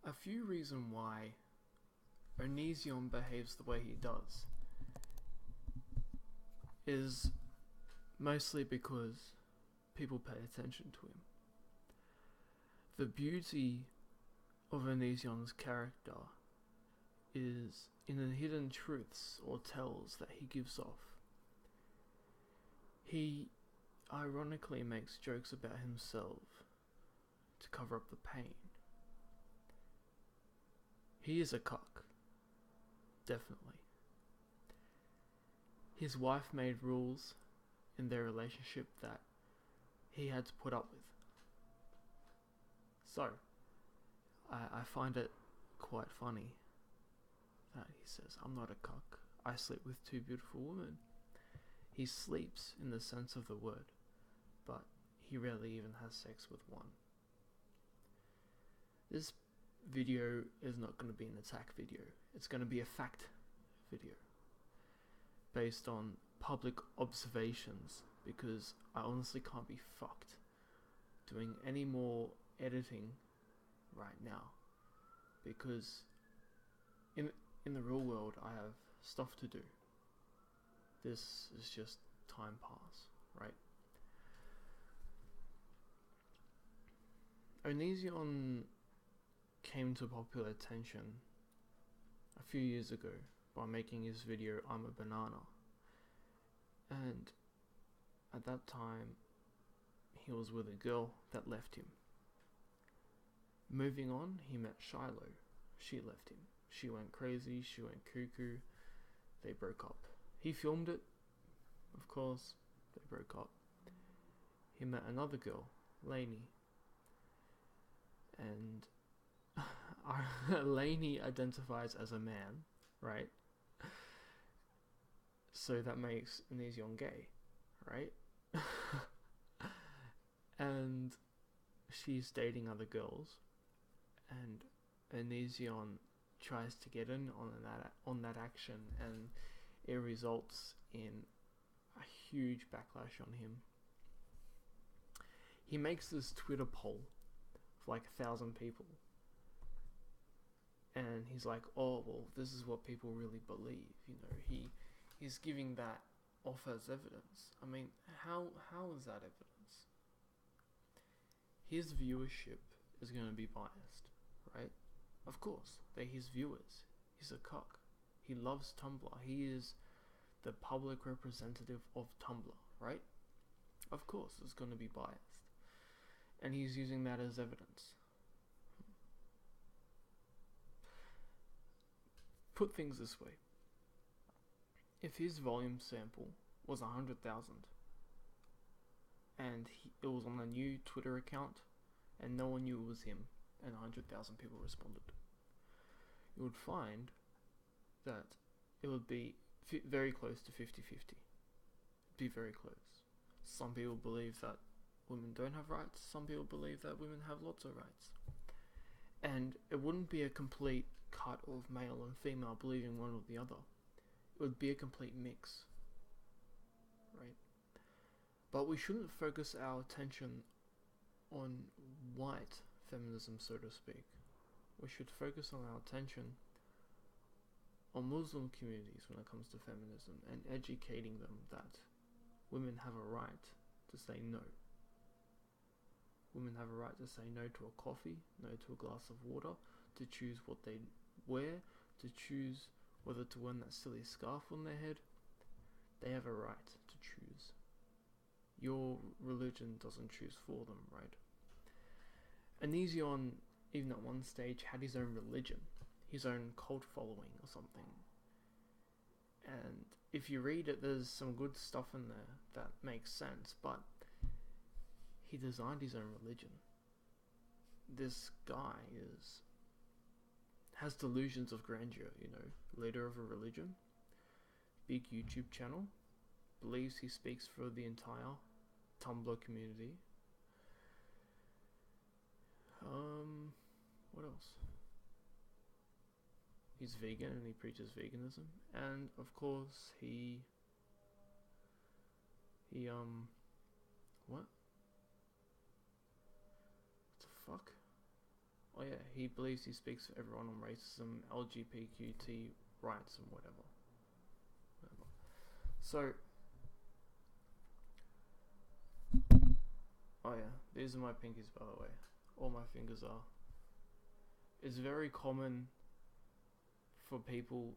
A few reasons why Onision behaves the way he does is mostly because people pay attention to him. The beauty of Onision's character is in the hidden truths or tells that he gives off. He ironically makes jokes about himself to cover up the pain. He is a cuck, definitely. His wife made rules in their relationship that he had to put up with. So, I find it quite funny that he says, "I'm not a cuck. I sleep with two beautiful women." He sleeps in the sense of the word, but he rarely even has sex with one. This video is not going to be an attack video. It's going to be a fact video based on public observations, because I honestly can't be fucked doing any more editing right now, because in the real world I have stuff to do. This is just time pass, right? Onision came to popular attention a few years ago by making his video "I'm a Banana", and at that time he was with a girl that left him. Moving on, he met Shiloh. She left him. She went crazy, she went cuckoo, they broke up. He filmed it, of course, they broke up. He met another girl, Lainey, and Lainey identifies as a man, right? So that makes Onision gay, right? And she's dating other girls, and Onision tries to get in on that action, and it results in a huge backlash on him. He makes this Twitter poll of like 1,000 people, and he's like, "Oh well, this is what people really believe." You know, he's giving that off as evidence. I mean, how is that evidence? His viewership is going to be biased, right? Of course, they're his viewers. He's a cuck. He loves Tumblr. He is the public representative of Tumblr, right? Of course, it's going to be biased. And he's using that as evidence. Put things this way. If his volume sample was 100,000 and it was on a new Twitter account and no one knew it was him and 100,000 people responded, you would find that it would be very close to 50-50. It'd be very close. Some people believe that women don't have rights. Some people believe that women have lots of rights. And it wouldn't be a complete cut of male and female believing one or the other. It would be a complete mix, right? But we shouldn't focus our attention on white feminism, so to speak. We should focus on our attention on Muslim communities when it comes to feminism, and educating them that women have a right to say no. Women have a right to say no to a coffee, no to a glass of water, to choose what they wear, to choose whether to wear that silly scarf on their head. They have a right to choose. Your religion doesn't choose for them, right? Onision, even at one stage, had his own religion, his own cult following or something. And if you read it, there's some good stuff in there that makes sense, but he designed his own religion. This guy has delusions of grandeur, you know, leader of a religion, big YouTube channel, believes he speaks for the entire Tumblr community. What else? He's vegan and he preaches veganism, and of course he what? What the fuck? Oh yeah, he believes he speaks for everyone on racism, LGBTQT rights and whatever. So, oh yeah, these are my pinkies by the way. All my fingers are. It's very common for people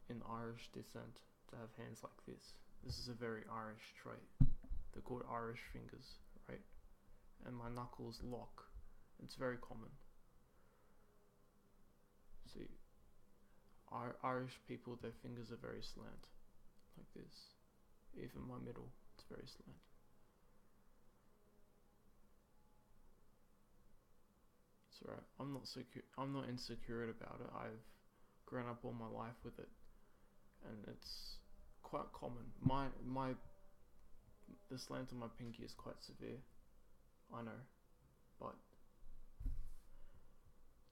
in Irish descent to have hands like this. This is a very Irish trait. They're called Irish fingers, right? And my knuckles lock. It's very common. See, Irish people, their fingers are very slant, like this. Even my middle, it's very slant. It's alright. I'm not insecure about it. I've grown up all my life with it, and it's quite common. The slant on my pinky is quite severe. I know, but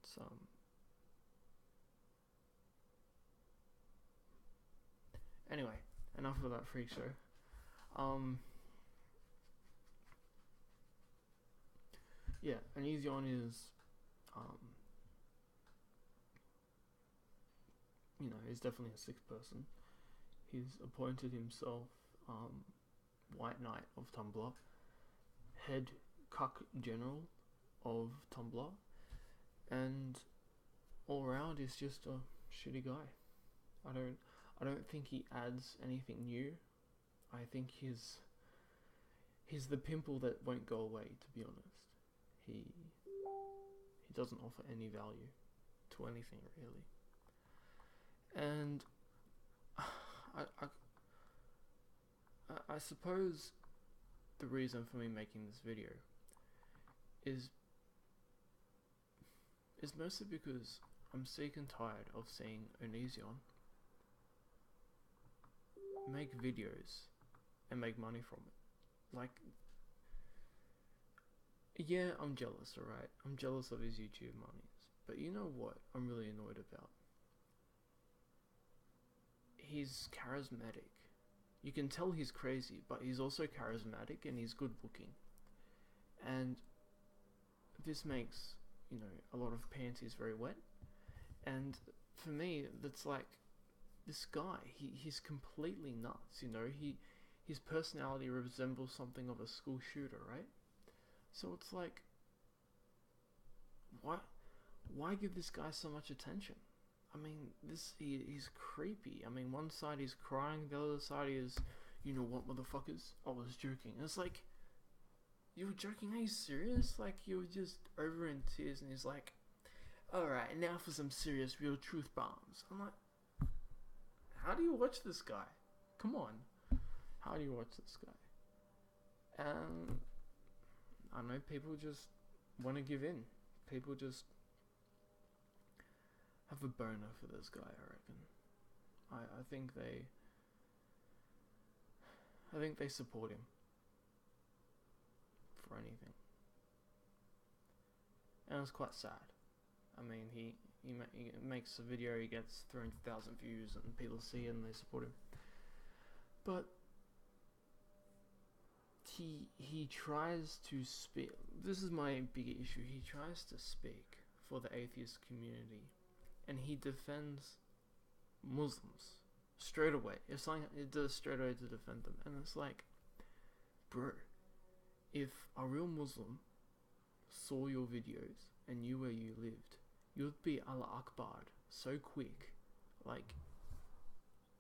it's anyway, enough of that freak show. Yeah, onision is he's definitely a sick person. He's appointed himself White Knight of Tumblr, head cuck general of Tumblr, and all around is just a shitty guy. I don't think he adds anything new. I think he's the pimple that won't go away, to be honest. He doesn't offer any value to anything really. And I suppose the reason for me making this video is mostly because I'm sick and tired of seeing Onision make videos and make money from it. Like, yeah, I'm jealous, alright? I'm jealous of his YouTube monies. But you know what I'm really annoyed about? He's charismatic. You can tell he's crazy, but he's also charismatic and he's good looking. And this makes, a lot of panties very wet. And for me, that's like, this guy, he's completely nuts, his personality resembles something of a school shooter, right? So it's like, why give this guy so much attention? I mean, he's creepy. I mean, one side he's crying, the other side is, you know what, motherfuckers? I was joking. And it's like, you were joking? Are you serious? Like, you were just over in tears, and he's like, alright, now for some serious real truth bombs. I'm like, how do you watch this guy? Come on. How do you watch this guy? And I know people just want to give in. People just have a boner for this guy, I reckon. I think they support him for anything. And it's quite sad. I mean, he makes a video, he gets 300,000 views, and people see it and they support him. But he tries to speak. This is my big issue. He tries to speak for the atheist community, and he defends Muslims straight away. It's like it does straight away to defend them, and it's like, bro, if a real Muslim saw your videos and knew where you lived, you'd be Allah Akbar so quick, like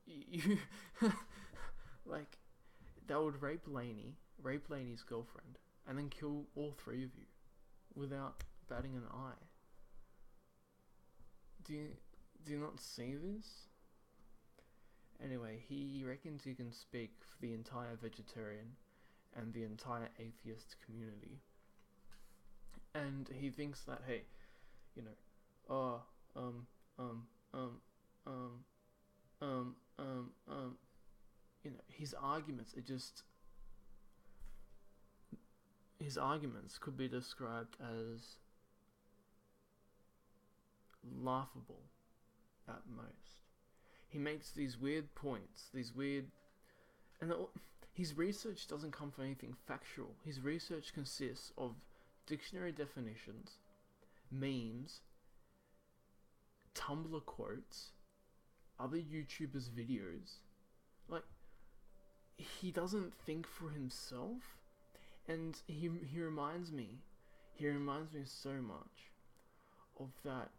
you, like that would rape Laney's girlfriend, and then kill all three of you without batting an eye. Do you not see this? Anyway, he reckons he can speak for the entire vegetarian and the entire atheist community. And he thinks that, hey, his arguments are just, his arguments could be described as laughable at most. He makes these weird points, and his research doesn't come from anything factual. His research consists of dictionary definitions memes, Tumblr quotes, other YouTubers' videos. Like, he doesn't think for himself, and he reminds me so much of that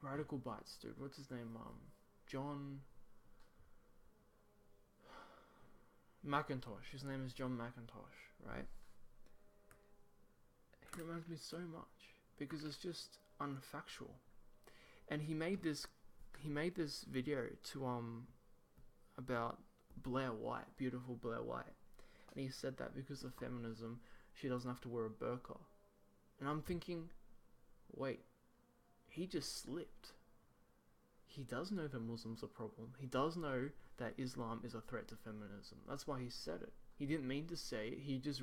Radical Bites dude. What's his name? John McIntosh. His name is John McIntosh, right? He reminds me so much because it's just unfactual. And he made this video to about Blair White, beautiful Blair White, and he said that because of feminism, she doesn't have to wear a burqa. And I'm thinking, wait, he just slipped. He does know that Muslims are a problem. He does know that Islam is a threat to feminism. That's why he said it. He didn't mean to say it. He just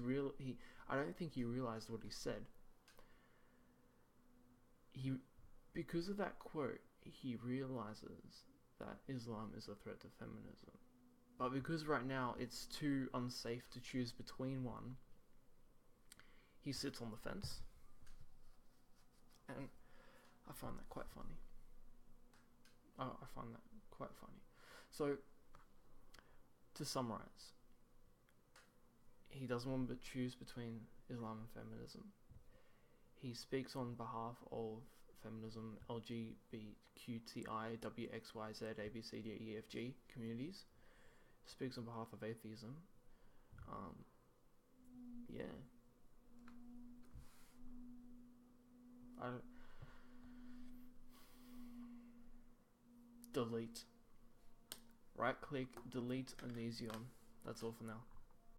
I don't think he realized what he said. Because of that quote, he realizes that Islam is a threat to feminism. But because right now it's too unsafe to choose between one, he sits on the fence. And I find that quite funny. I find that quite funny. So, to summarize, he doesn't want to choose between Islam and feminism. He speaks on behalf of feminism, LGBTQI, WXYZ, ABCD, EFG communities. Speaks on behalf of atheism. Yeah. Delete. Right click, delete onision. That's all for now.